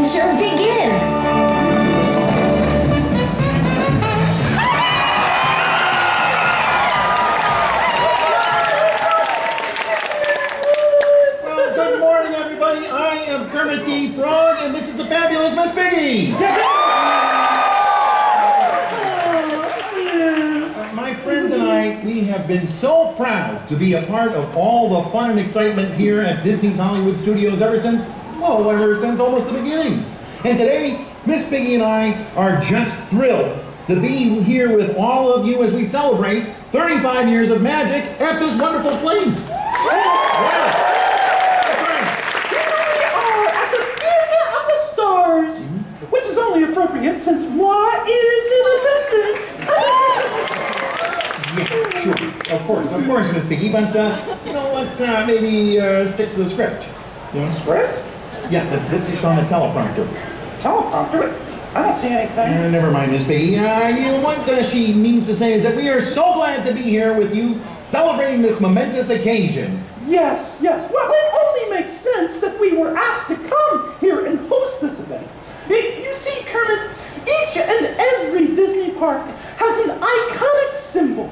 adventure begin. Kermit the Frog, and this is the fabulous Miss Piggy! My friends and I, we have been so proud to be a part of all the fun and excitement here at Disney's Hollywood Studios ever since almost the beginning. And today, Miss Piggy and I are just thrilled to be here with all of you as we celebrate 35 years of magic at this wonderful place. Yeah. Which is only appropriate since Wah is in attendance. Yeah, sure. Of course, Miss Piggy, but, you know, let's maybe stick to the script. You know? Script? Yeah, it's on the teleprompter. Teleprompter? I don't see anything. Never mind, Miss Piggy. What she means to say is that we are so glad to be here with you celebrating this momentous occasion. Yes. Well, it only makes sense that we were asked to come here and host this event. You see, Kermit, each and every Disney park has an iconic symbol.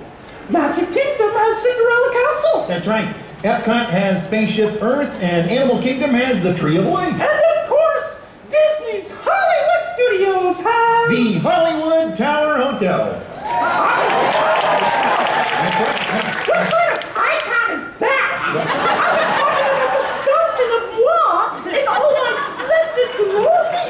Magic Kingdom has Cinderella Castle. That's right. Epcot has Spaceship Earth, and Animal Kingdom has the Tree of Life. And of course, Disney's Hollywood Studios has... the Hollywood Tower Hotel. What kind of icon is that? I was talking about the Fountain of Wah in all my splendid glory.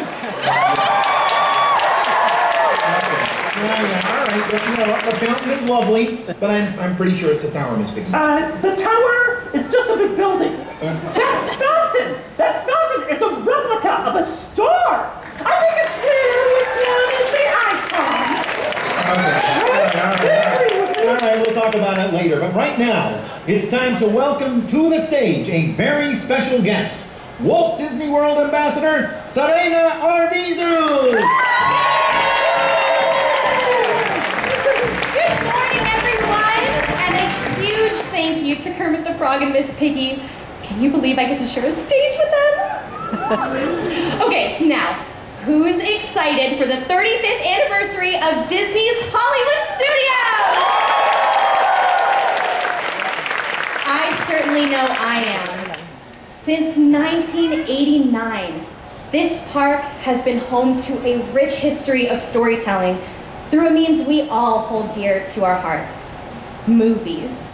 Yeah, all right. But, you know what? The fountain is lovely, but I'm pretty sure it's a tower, Miss Piggy. The tower is just a big building. That fountain is a replica of a star. I think it's clear which one is the icon. All right, we'll talk about it later. But right now, it's time to welcome to the stage a very special guest, Walt Disney World Ambassador, Serena Arvizu. Good morning, everyone, and a huge thank you to Kermit the Frog and Miss Piggy. Can you believe I get to share a stage with them? Okay, now, who's excited for the 35th anniversary of Disney's Hollywood Studios? I certainly know I am. Since 1989, this park has been home to a rich history of storytelling through a means we all hold dear to our hearts: movies.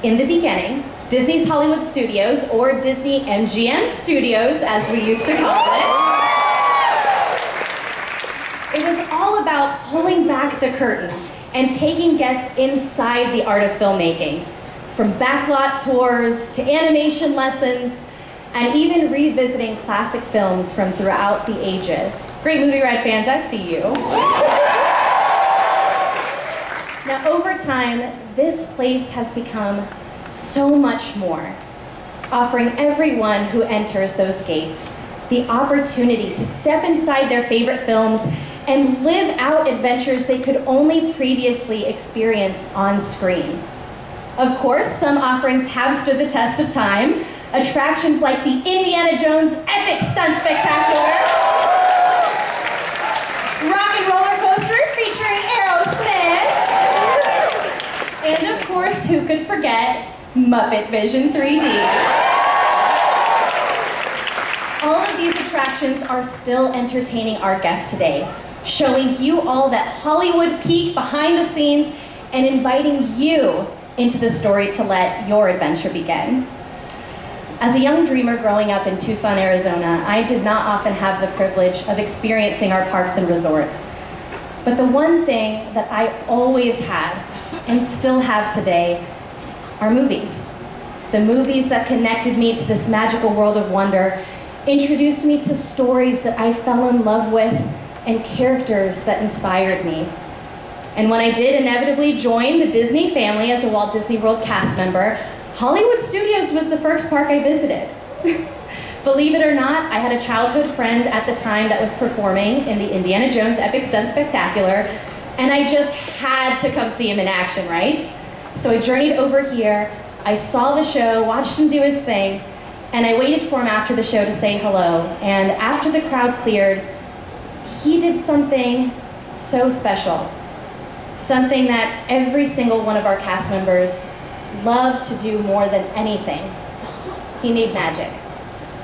In the beginning, Disney's Hollywood Studios, or Disney MGM Studios, as we used to call it was all about pulling back the curtain and taking guests inside the art of filmmaking. From backlot tours to animation lessons, and even revisiting classic films from throughout the ages. Great Movie Ride fans, I see you. Now, over time, this place has become so much more, offering everyone who enters those gates the opportunity to step inside their favorite films and live out adventures they could only previously experience on screen. Of course, some offerings have stood the test of time. Attractions like the Indiana Jones Epic Stunt Spectacular, Rock and Roller Coaster featuring Aerosmith, and of course, who could forget Muppet Vision 3D. All of these attractions are still entertaining our guests today, showing you all that Hollywood peek behind the scenes and inviting you into the story to let your adventure begin. As a young dreamer growing up in Tucson, Arizona, I did not often have the privilege of experiencing our parks and resorts. But the one thing that I always had, and still have today, are movies. The movies that connected me to this magical world of wonder, introduced me to stories that I fell in love with, and characters that inspired me. And when I did inevitably join the Disney family as a Walt Disney World cast member, Hollywood Studios was the first park I visited. Believe it or not, I had a childhood friend at the time that was performing in the Indiana Jones Epic Stunt Spectacular, and I just had to come see him in action, right? So I journeyed over here, I saw the show, watched him do his thing, and I waited for him after the show to say hello. And after the crowd cleared, he did something so special. Something that every single one of our cast members love to do more than anything. He made magic.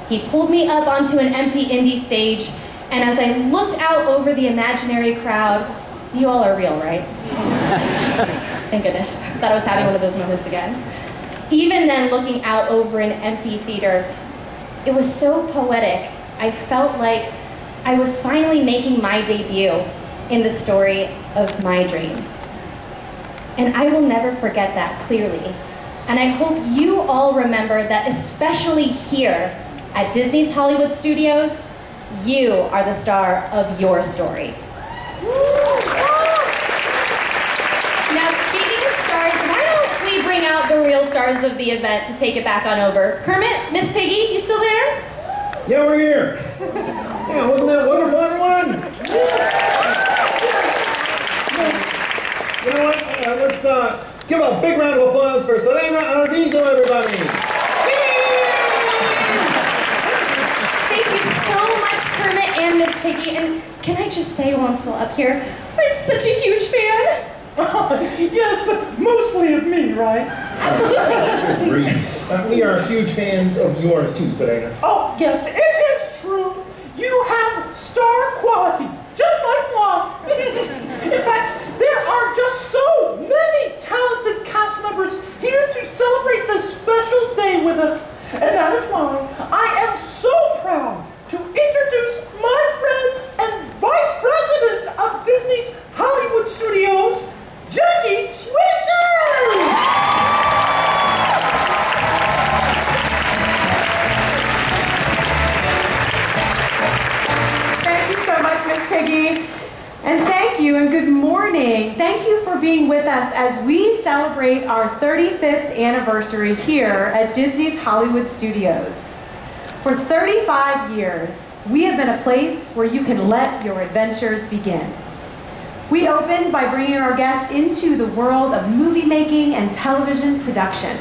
He pulled me up onto an empty indie stage, and as I looked out over the imaginary crowd, you all are real, right? Thank goodness. Thought I was having one of those moments again. Even then, looking out over an empty theater, it was so poetic. I felt like I was finally making my debut in the story of my dreams. And I will never forget that clearly. And I hope you all remember that, especially here at Disney's Hollywood Studios, you are the star of your story. Now, speaking of stars, why don't we bring out the real stars of the event to take it back on over? Kermit, Miss Piggy, you still there? Yeah, we're here. Yeah, wasn't that wonderful, everyone? You know what? Let's give a big round of applause for Selena Arvizo, everybody. Thank you so much, Kermit and Miss Piggy. And can I just say, while I'm still up here, I'm such a huge fan. Yes, but mostly of me, right? Absolutely. We are huge fans of yours too, Selena. Oh, yes, it is true. You have star quality, just like Juan. In fact, there are just so many talented cast members here to celebrate this special day with us. And that is why I am so proud to introduce my friend and Vice President of Disney's Hollywood Studios, Jackie Swisher! Thank you so much, Miss Piggy. And thank you and good morning. Thank you for being with us as we celebrate our 35th anniversary here at Disney's Hollywood Studios. For 35 years, we have been a place where you can let your adventures begin. We opened by bringing our guests into the world of movie making and television production.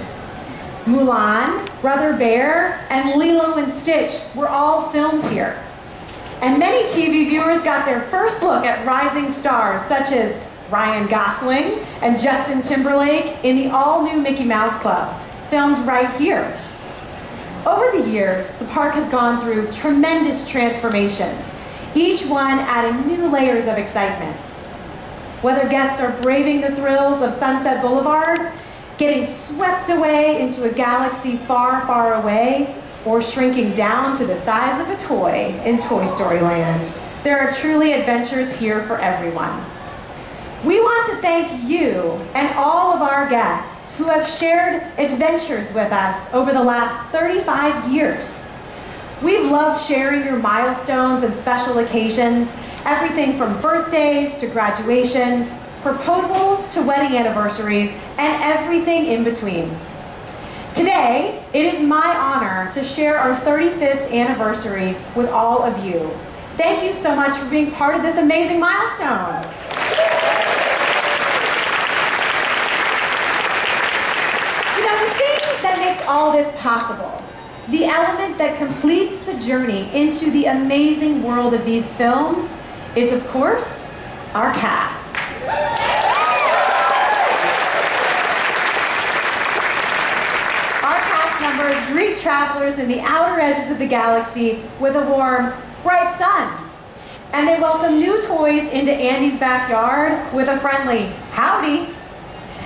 Mulan, Brother Bear, and Lilo and Stitch were all filmed here. And many TV viewers got their first look at rising stars such as Ryan Gosling and Justin Timberlake in the all-new Mickey Mouse Club, filmed right here. Over the years, the park has gone through tremendous transformations, each one adding new layers of excitement. Whether guests are braving the thrills of Sunset Boulevard, getting swept away into a galaxy far, far away, or shrinking down to the size of a toy in Toy Story Land, there are truly adventures here for everyone. We want to thank you and all of our guests who have shared adventures with us over the last 35 years. We've loved sharing your milestones and special occasions, everything from birthdays to graduations, proposals to wedding anniversaries, and everything in between. Today, it is my honor to share our 35th anniversary with all of you. Thank you so much for being part of this amazing milestone. You know, the thing that makes all this possible, the element that completes the journey into the amazing world of these films, is of course, our cast. Members greet travelers in the outer edges of the galaxy with a warm, bright suns. And they welcome new toys into Andy's backyard with a friendly, howdy.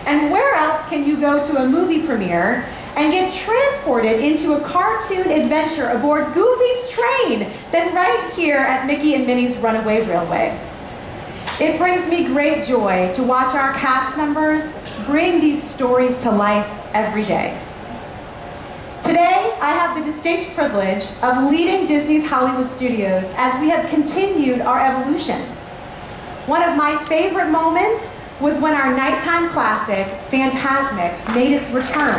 And where else can you go to a movie premiere and get transported into a cartoon adventure aboard Goofy's train than right here at Mickey and Minnie's Runaway Railway? It brings me great joy to watch our cast members bring these stories to life every day. Today, I have the distinct privilege of leading Disney's Hollywood Studios as we have continued our evolution. One of my favorite moments was when our nighttime classic, Fantasmic, made its return.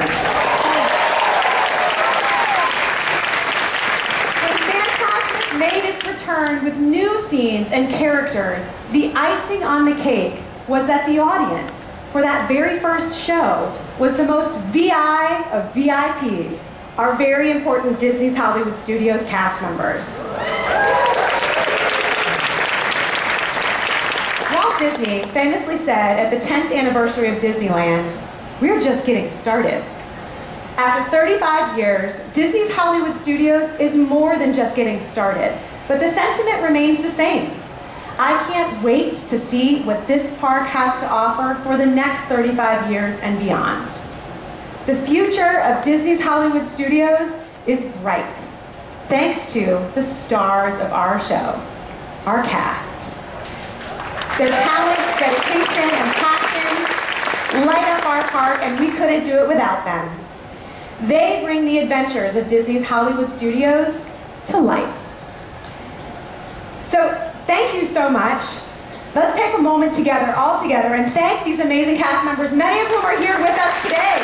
When Fantasmic made its return with new scenes and characters, the icing on the cake was that the audience, for that very first show, was the most VI of VIPs. our very important Disney's Hollywood Studios cast members. Walt Disney famously said at the 10th anniversary of Disneyland, "We're just getting started." After 35 years, Disney's Hollywood Studios is more than just getting started, but the sentiment remains the same. I can't wait to see what this park has to offer for the next 35 years and beyond. The future of Disney's Hollywood Studios is bright, thanks to the stars of our show, our cast. Their talent, dedication, and passion light up our park, and we couldn't do it without them. They bring the adventures of Disney's Hollywood Studios to life. So, thank you so much. Let's take a moment together, all together, and thank these amazing cast members, many of whom are here with us today.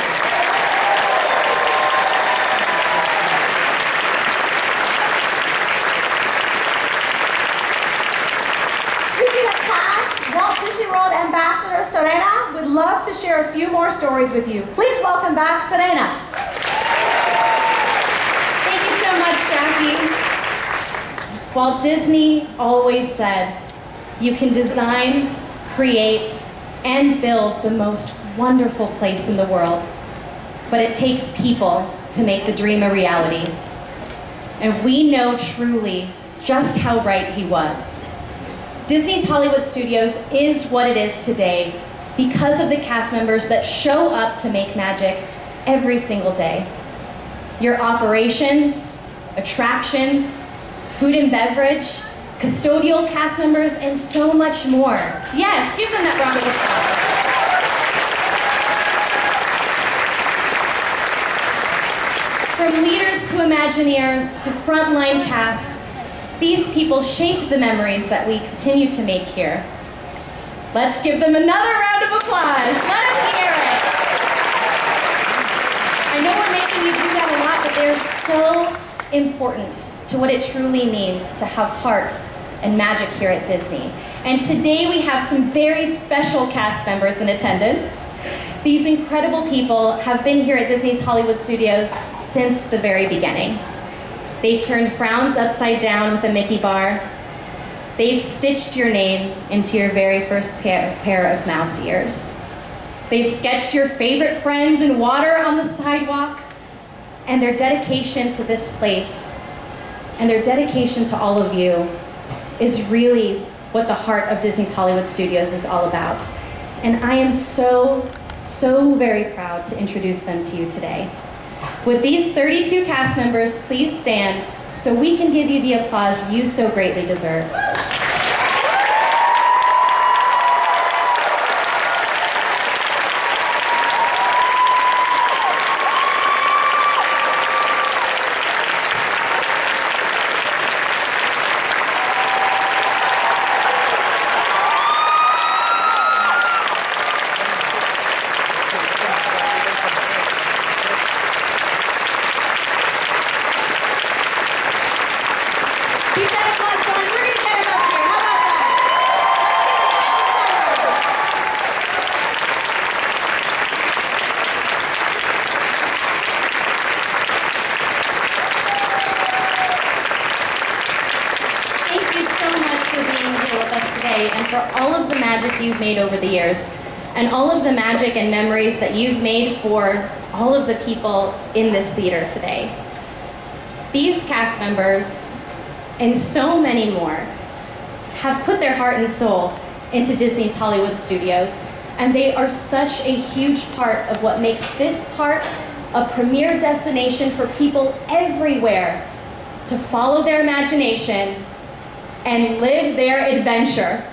Speaking of cast, Walt Disney World Ambassador Serena would love to share a few more stories with you. Please welcome back Serena. Thank you so much, Jackie. Walt Disney always said, you can design, create, and build the most wonderful place in the world, but it takes people to make the dream a reality. And we know truly just how right he was. Disney's Hollywood Studios is what it is today because of the cast members that show up to make magic every single day. Your operations, attractions, food and beverage, custodial cast members, and so much more. Yes, give them that round of applause. From leaders to Imagineers to frontline cast, these people shaped the memories that we continue to make here. Let's give them another round of applause. Let them hear it. I know we're making you do that a lot, but they're so important to what it truly means to have heart and magic here at Disney. And today we have some very special cast members in attendance. These incredible people have been here at Disney's Hollywood Studios since the very beginning. They've turned frowns upside down with a Mickey bar. They've stitched your name into your very first pair of mouse ears. They've sketched your favorite friends in water on the sidewalk. And their dedication to this place and their dedication to all of you is really what the heart of Disney's Hollywood Studios is all about. And I am so, so very proud to introduce them to you today. Would these 32 cast members please stand so we can give you the applause you so greatly deserve. Keep that applause going. We're going to get him up here. How about that? Thank you so much for being here with us today and for all of the magic you've made over the years and all of the magic and memories that you've made for all of the people in this theater today. These cast members and so many more have put their heart and soul into Disney's Hollywood Studios, and they are such a huge part of what makes this park a premier destination for people everywhere to follow their imagination and live their adventure.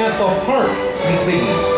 at the park, Miss Piggy.